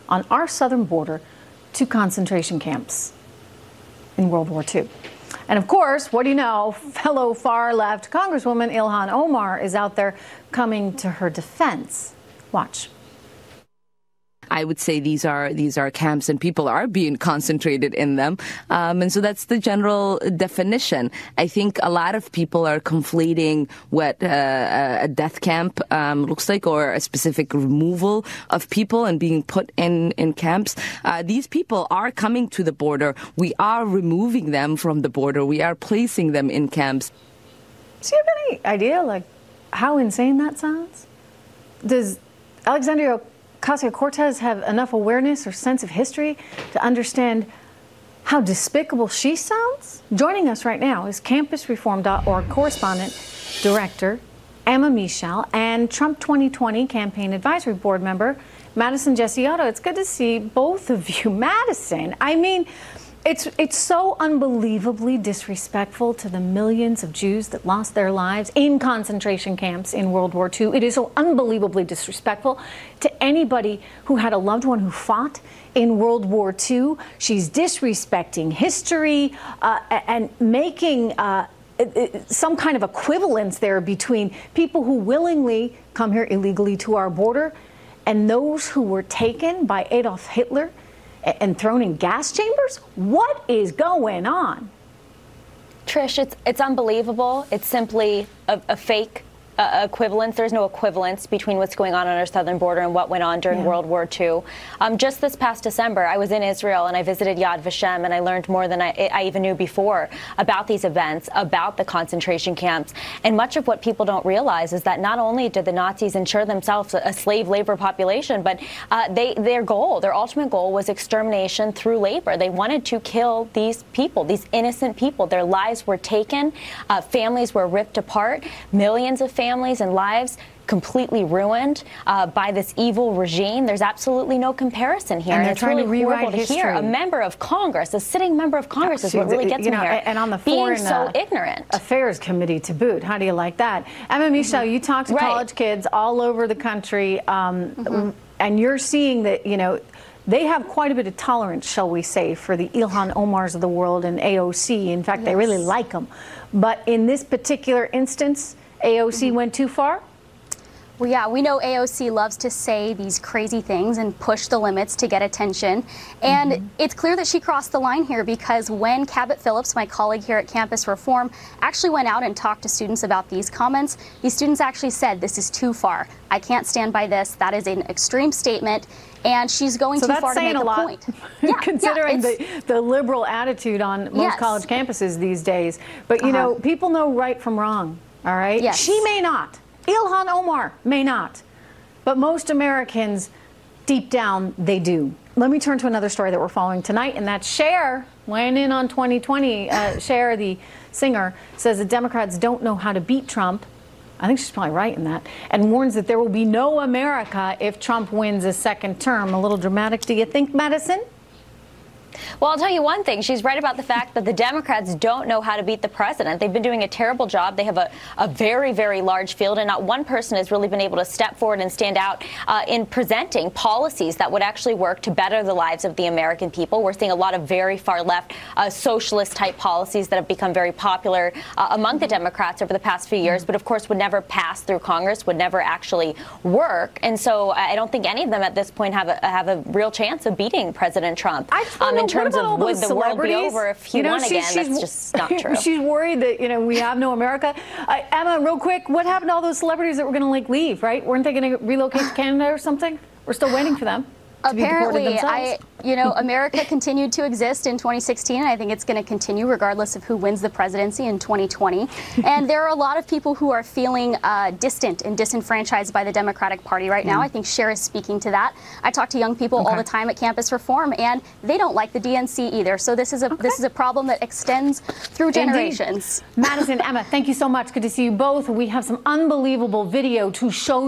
on our southern border to concentration camps in World War II. And of course, what do you know, fellow far-left Congresswoman Ilhan Omar is out there coming to her defense. Watch. I would say these are camps and people are being concentrated in them. And so that's the general definition. I think a lot of people are conflating what a death camp looks like, or a specific removal of people and being put in camps. These people are coming to the border. We are removing them from the border. We are placing them in camps. Do you have any idea, like, how insane that sounds? Does Alexandria Ocasio-Cortez have enough awareness or sense of history to understand how despicable she sounds? Joining us right now is campusreform.org correspondent director Emma Meshell and Trump 2020 campaign advisory board member Madison Jessiotto. It's good to see both of you. Madison, I mean, it's so unbelievably disrespectful to the millions of Jews that lost their lives in concentration camps in World War II. It is so unbelievably disrespectful to anybody who had a loved one who fought in World War II. She's disrespecting history and making some kind of equivalence there between people who willingly come here illegally to our border and those who were taken by Adolf Hitler and thrown in gas chambers? What is going on? Trish, it's unbelievable. It's simply a fake equivalence. There's no equivalence between what's going on our southern border and what went on during World War II. Just this past December, I was in Israel and I visited Yad Vashem, and I learned more than I even knew before about these events, about the concentration camps. And much of what people don't realize is that not only did the Nazis ensure themselves a slave labor population, but their ultimate goal was extermination through labor. They wanted to kill these people, these innocent people. Their lives were taken, families were ripped apart, millions of families and lives completely ruined by this evil regime. There's absolutely no comparison here. And it's trying really to rewrite horrible history. To hear a member of Congress, a sitting member of Congress, is what really gets me here. And on the being Foreign so ignorant. Affairs Committee to boot. How do you like that? Emma Meshell, you talk to college kids all over the country, and you're seeing that, you know, they have quite a bit of tolerance, shall we say, for the Ilhan Omars of the world and AOC. In fact, they really like them. But in this particular instance, AOC went too far? Well, yeah, we know AOC loves to say these crazy things and push the limits to get attention. And it's clear that she crossed the line here, because when Cabot Phillips, my colleague here at Campus Reform, actually went out and talked to students about these comments, these students actually said, this is too far. I can't stand by this. That is an extreme statement. And she's going too far to make a point. Considering the liberal attitude on most college campuses these days. But, you know, people know right from wrong, all right? Yes. She may not. Ilhan Omar may not. But most Americans, deep down, they do. Let me turn to another story that we're following tonight, and that's Cher weighing in on 2020. Cher, the singer, says the Democrats don't know how to beat Trump. I think she's probably right in that, and warns that there will be no America if Trump wins a second term. A little dramatic, do you think, Madison? Well, I'll tell you one thing. She's right about the fact that the Democrats don't know how to beat the president. They've been doing a terrible job. They have a very, very large field, and not one person has really been able to step forward and stand out in presenting policies that would actually work to better the lives of the American people. We're seeing a lot of very far left socialist-type policies that have become very popular among the Democrats over the past few years, but of course would never pass through Congress, would never actually work. And so I don't think any of them at this point have a real chance of beating President Trump. In terms of would the world be over if he won again, that's just not true. She's worried that, you know, we have no America. Emma, real quick, what happened to all those celebrities that were going to, like, leave, right? Weren't they going to relocate to Canada or something? We're still waiting for them. Apparently, America continued to exist in 2016, and I think it's going to continue regardless of who wins the presidency in 2020. And there are a lot of people who are feeling distant and disenfranchised by the Democratic Party right now. I think Cher is speaking to that. I talk to young people all the time at Campus Reform, and they don't like the DNC either. So this is a problem that extends through generations. Madison, Emma, thank you so much. Good to see you both. We have some unbelievable video to show